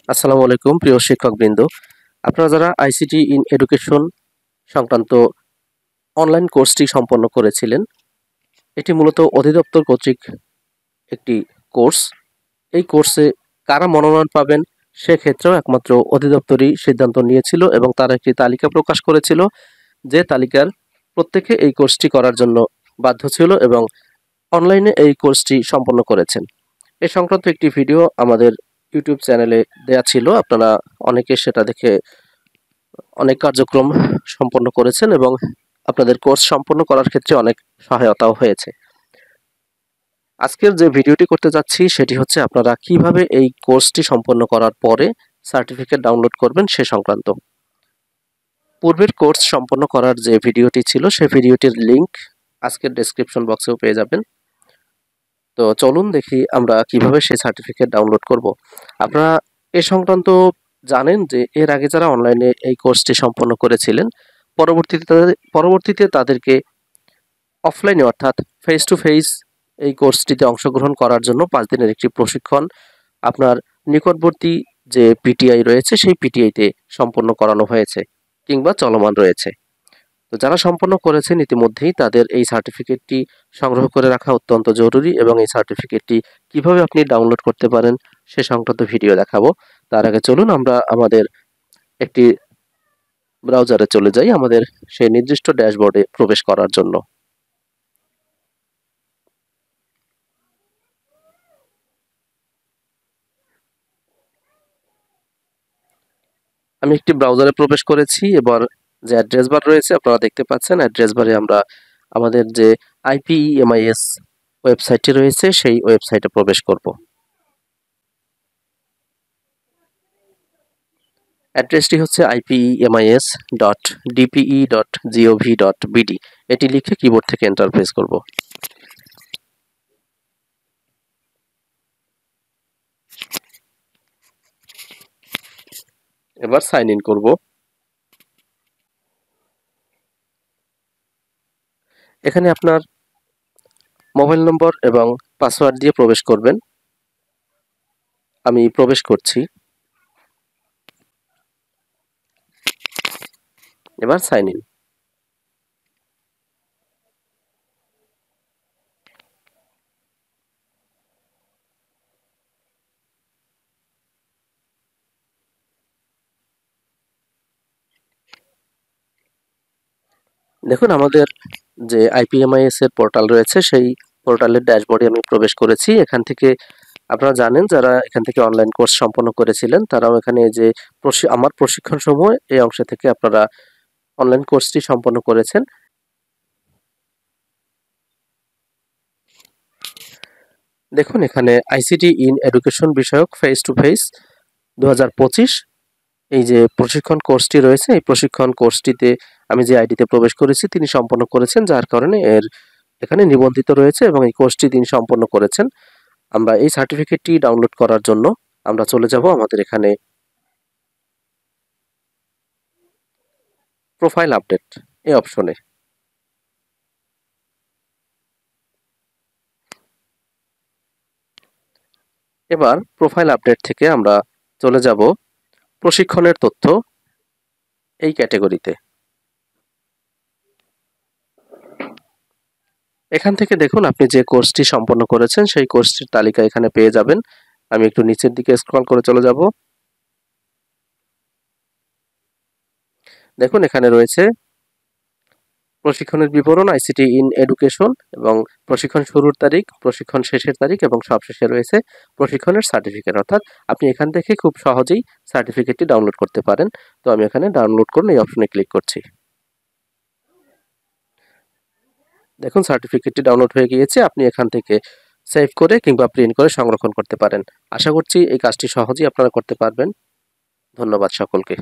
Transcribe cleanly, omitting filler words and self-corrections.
আসসালামু আলাইকুম প্রিয় শিক্ষকবৃন্দ। আপনারা যারা আইসিটি ইন এডুকেশন সংক্রান্ত অনলাইন কোর্সটি সম্পন্ন করেছিলেন, এটি মূলত অধিদপ্তর কর্তৃক একটি কোর্স। এই কোর্সে কারা মনোনয়ন পাবেন সেক্ষেত্রেও একমাত্র অধিদপ্তরই সিদ্ধান্ত নিয়েছিল এবং তারা একটি তালিকা প্রকাশ করেছিল, যে তালিকার প্রত্যেকে এই কোর্সটি করার জন্য বাধ্য ছিল এবং অনলাইনে এই কোর্সটি সম্পন্ন করেছেন। এ সংক্রান্ত একটি ভিডিও আমাদের ইউটিউব চ্যানেলে দেয়া ছিল। আপনারা অনেকে সেটা দেখে অনেক কার্যক্রম সম্পন্ন করেছেন এবং আপনাদের কোর্স সম্পন্ন করার ক্ষেত্রে অনেক সহায়তাও হয়েছে। আজকের যে ভিডিওটি করতে যাচ্ছি সেটি হচ্ছে আপনারা কিভাবে এই কোর্সটি সম্পন্ন করার পরে সার্টিফিকেট ডাউনলোড করবেন সে সংক্রান্ত। পূর্বের কোর্স সম্পন্ন করার যে ভিডিওটি ছিল সেই ভিডিওটির লিংক আজকের ডেসক্রিপশন বক্সেও পেয়ে যাবেন। তো চলুন দেখি আমরা কিভাবে সেই সার্টিফিকেট ডাউনলোড করব। আপনারা এ সংক্রান্ত জানেন যে এর আগে যারা অনলাইনে এই কোর্সটি সম্পন্ন করেছিলেন, পরবর্তীতে তাদেরকে অফলাইনে অর্থাৎ ফেস টু ফেস এই কোর্সটিতে অংশগ্রহণ করার জন্য 5 দিনের একটি প্রশিক্ষণ আপনার নিকটবর্তী যে পিটিআই রয়েছে সেই পিটিআইতে সম্পন্ন করানো হয়েছে কিংবা চলমান রয়েছে। তো যারা সম্পন্ন করেছেন ইতিমধ্যেই তাদের এই সার্টিফিকেটটি সংগ্রহ করে রাখা অত্যন্ত জরুরি এবং এই সার্টিফিকেটটি কিভাবে আপনি ডাউনলোড করতে পারেন সে সংক্রান্ত ভিডিও দেখাবো। তার আগে চলুন আমরা আমাদের একটি ব্রাউজারে চলে যাই আমাদের সেই নির্দিষ্ট ড্যাশবোর্ডে প্রবেশ করার জন্য। আমি একটি ব্রাউজারে প্রবেশ করেছি। এবার যে অ্যাড্রেস বার রয়েছে আপনারা দেখতে পাচ্ছেন, অ্যাড্রেস বারে আমরা আমাদের যে IPEMIS ওয়েবসাইটটি রয়েছে সেই ওয়েবসাইটে প্রবেশ করব। অ্যাড্রেসটি হচ্ছে ipemis.dpe.gov.bd। এটি লিখে কিবোর্ড থেকে এন্টার প্রেস করব। এবার সাইন ইন করব। এখানে আপনার মোবাইল নম্বর এবং পাসওয়ার্ড দিয়ে প্রবেশ করবেন। আমি প্রবেশ করছি। এবার সাইন ইন। দেখুন আমাদের যে IPMIS এর পোর্টাল রয়েছে সেই পোর্টালের ড্যাশবোর্ডে আমি প্রবেশ করেছি। এখান থেকে আপনারা জানেন যারা এখান থেকে অনলাইন কোর্স সম্পন্ন করেছিলেন তারাও এখানে যে আমার প্রশিক্ষণ সমূহ এই অংশ থেকে আপনারা অনলাইন কোর্সটি সম্পন্ন করেছেন। দেখুন এখানে আইসিটি ইন এডুকেশন বিষয়ক ফেস টু ফেস 2025 এই যে প্রশিক্ষণ কোর্সটি রয়েছে, এই প্রশিক্ষণ কোর্সটিতে আমি যে আইডিতে প্রবেশ করেছি তিনি সম্পন্ন করেছেন, যার কারণে এখানে নিবন্ধিত রয়েছে এবং এই কোর্সটি তিনি সম্পন্ন করেছেন। আমরা এই সার্টিফিকেটটি ডাউনলোড করার জন্য আমরা চলে যাব আমাদের এখানে প্রোফাইল আপডেট এই অপশনে। এবার প্রোফাইল আপডেট থেকে আমরা চলে যাব প্রশিক্ষণের তথ্য এই ক্যাটাগরিতে। এখান থেকে দেখুন আপনি যে কোর্সটি সম্পন্ন করেছেন সেই কোর্সটির তালিকা এখানে পেয়ে যাবেন। আমি একটু নিচের দিকে স্ক্রল করে চলে যাব। দেখুন এখানে রয়েছে প্রশিক্ষণের বিবরণ, আইসিটি ইন এডুকেশন এবং প্রশিক্ষণ শুরুর তারিখ, প্রশিক্ষণ শেষের তারিখ এবং সবশেষে রয়েছে প্রশিক্ষণের সার্টিফিকেট। অর্থাৎ আপনি এখান থেকে খুব সহজেই সার্টিফিকেটটি ডাউনলোড করতে পারেন। তো আমি এখানে ডাউনলোড করুন এই অপশনে ক্লিক করছি। দেখুন সার্টিফিকেটটি ডাউনলোড হয়ে গিয়েছে। আপনি এখান থেকে সেভ করে কিংবা প্রিন্ট করে সংরক্ষণ করতে পারেন। আশা করছি এই কাজটি সহজেই আপনারা করতে পারবেন। ধন্যবাদ সকলকে।